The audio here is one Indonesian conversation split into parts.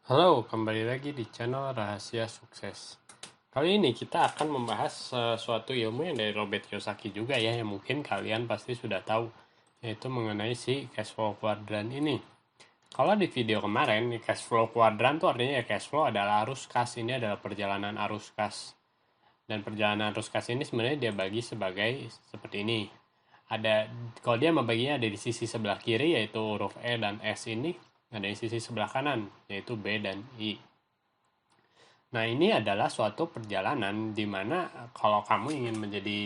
Halo, kembali lagi di channel Rahasia Sukses. Kali ini kita akan membahas suatu ilmu yang dari Robert Kiyosaki juga ya, yang mungkin kalian pasti sudah tahu, yaitu mengenai si cash flow quadrant ini. Kalau di video kemarin, cash flow quadrant itu artinya ya cash flow adalah arus kas, ini adalah perjalanan arus kas. Dan perjalanan arus kas ini sebenarnya dia bagi sebagai seperti ini. Kalau dia membaginya ada di sisi sebelah kiri yaitu huruf E dan S ini, ada di sisi sebelah kanan yaitu B dan I. Nah, ini adalah suatu perjalanan di mana kalau kamu ingin menjadi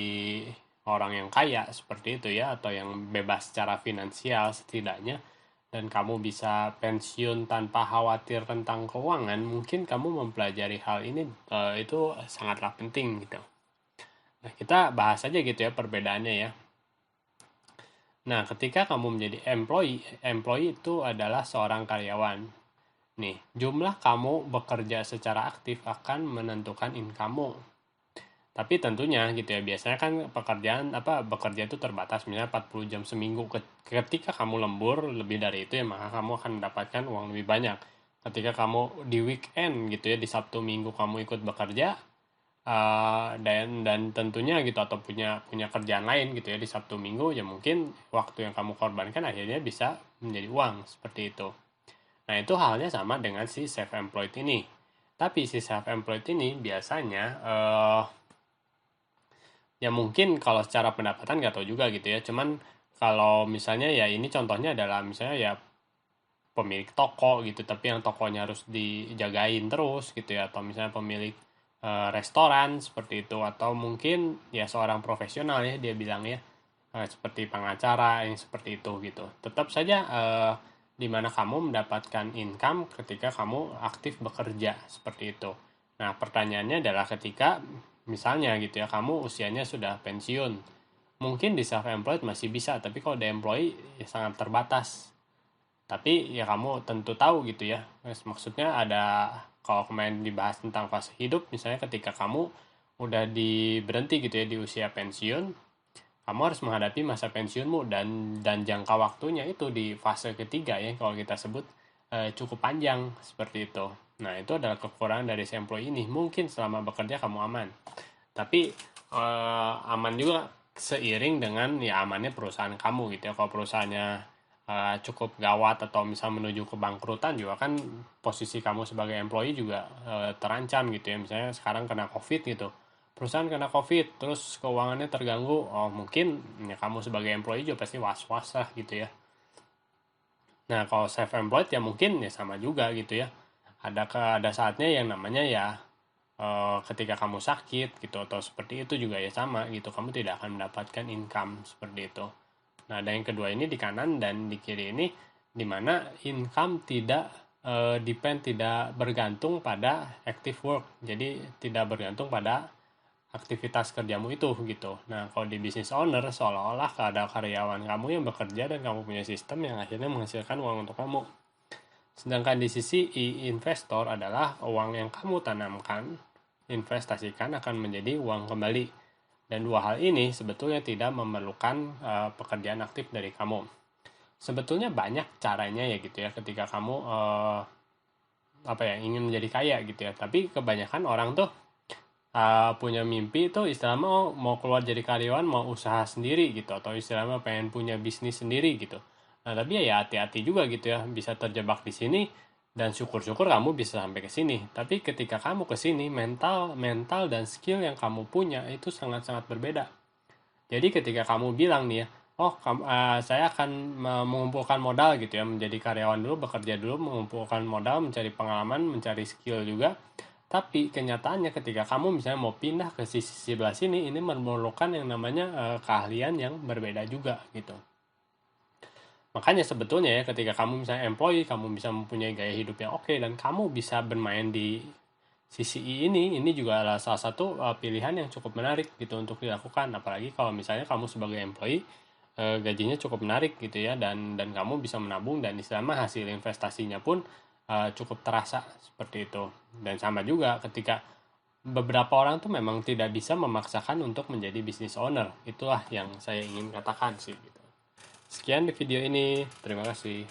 orang yang kaya seperti itu ya, atau yang bebas secara finansial setidaknya, dan kamu bisa pensiun tanpa khawatir tentang keuangan, mungkin kamu mempelajari hal ini itu sangatlah penting gitu. Nah, kita bahas aja gitu ya perbedaannya ya. Nah, ketika kamu menjadi employee itu adalah seorang karyawan. Nih, jumlah kamu bekerja secara aktif akan menentukan income-mu. Tapi tentunya gitu ya, biasanya kan bekerja itu terbatas, misalnya 40 jam seminggu. Ketika kamu lembur lebih dari itu ya, maka kamu akan mendapatkan uang lebih banyak. Ketika kamu di weekend gitu ya, di Sabtu Minggu kamu ikut bekerja, dan tentunya gitu, atau punya kerjaan lain gitu ya di Sabtu Minggu, ya mungkin waktu yang kamu korbankan akhirnya bisa menjadi uang seperti itu. Nah, itu halnya sama dengan si self-employed ini. Tapi si self-employed ini biasanya ya mungkin kalau secara pendapatan nggak tahu juga gitu ya. Cuman kalau misalnya ya ini contohnya adalah misalnya ya pemilik toko gitu, tapi yang tokonya harus dijagain terus gitu ya, atau misalnya pemilik restoran seperti itu, atau mungkin ya seorang profesional ya dia bilang ya, seperti pengacara yang seperti itu gitu. Tetap saja di mana kamu mendapatkan income ketika kamu aktif bekerja seperti itu. Nah, pertanyaannya adalah ketika misalnya gitu ya kamu usianya sudah pensiun, mungkin di self employed masih bisa, tapi kalau di employee ya sangat terbatas. Tapi ya kamu tentu tahu gitu ya. Maksudnya ada, kalau kemarin dibahas tentang fase hidup, misalnya ketika kamu udah berhenti gitu ya di usia pensiun, kamu harus menghadapi masa pensiunmu, dan jangka waktunya itu di fase ketiga ya kalau kita sebut cukup panjang seperti itu. Nah, itu adalah kekurangan dari si employee ini. Mungkin selama bekerja kamu aman, tapi aman juga seiring dengan ya amannya perusahaan kamu gitu ya. Kalau perusahaannya cukup gawat atau misal menuju kebangkrutan, juga kan posisi kamu sebagai employee juga terancam gitu ya. Misalnya sekarang kena COVID gitu, perusahaan kena COVID terus keuangannya terganggu, oh mungkin ya kamu sebagai employee juga pasti was-was lah gitu ya. Nah, kalau self employed ya mungkin ya sama juga gitu ya, ada saatnya yang namanya ya ketika kamu sakit gitu atau seperti itu juga ya sama gitu, kamu tidak akan mendapatkan income seperti itu. Nah, ada yang kedua ini di kanan, dan di kiri ini di mana income tidak tidak bergantung pada active work. Jadi tidak bergantung pada aktivitas kerjamu itu gitu. Nah, kalau di business owner seolah-olah ada karyawan kamu yang bekerja dan kamu punya sistem yang akhirnya menghasilkan uang untuk kamu. Sedangkan di sisi investor adalah uang yang kamu tanamkan, investasikan akan menjadi uang kembali. Dan dua hal ini sebetulnya tidak memerlukan pekerjaan aktif dari kamu. Sebetulnya banyak caranya ya gitu ya ketika kamu ingin menjadi kaya gitu ya. Tapi kebanyakan orang tuh punya mimpi itu istilahnya mau keluar jadi karyawan, mau usaha sendiri gitu, atau istilahnya pengen punya bisnis sendiri gitu. Nah, tapi ya hati-hati juga gitu ya, bisa terjebak di sini, dan syukur-syukur kamu bisa sampai ke sini. Tapi ketika kamu ke sini, mental dan skill yang kamu punya itu sangat-sangat berbeda. Jadi ketika kamu bilang nih ya, oh saya akan mengumpulkan modal gitu ya, menjadi karyawan dulu, bekerja dulu, mengumpulkan modal, mencari pengalaman, mencari skill juga. Tapi kenyataannya ketika kamu misalnya mau pindah ke sisi sebelah sini, ini memerlukan yang namanya keahlian yang berbeda juga gitu. Makanya sebetulnya ya ketika kamu misalnya employee, kamu bisa mempunyai gaya hidup yang oke, dan kamu bisa bermain di sisi ini juga adalah salah satu pilihan yang cukup menarik gitu untuk dilakukan. Apalagi kalau misalnya kamu sebagai employee gajinya cukup menarik gitu ya, dan kamu bisa menabung, dan istilahnya hasil investasinya pun cukup terasa seperti itu. Dan sama juga ketika beberapa orang tuh memang tidak bisa memaksakan untuk menjadi business owner. Itulah yang saya ingin katakan sih gitu. Sekian di video ini, terima kasih.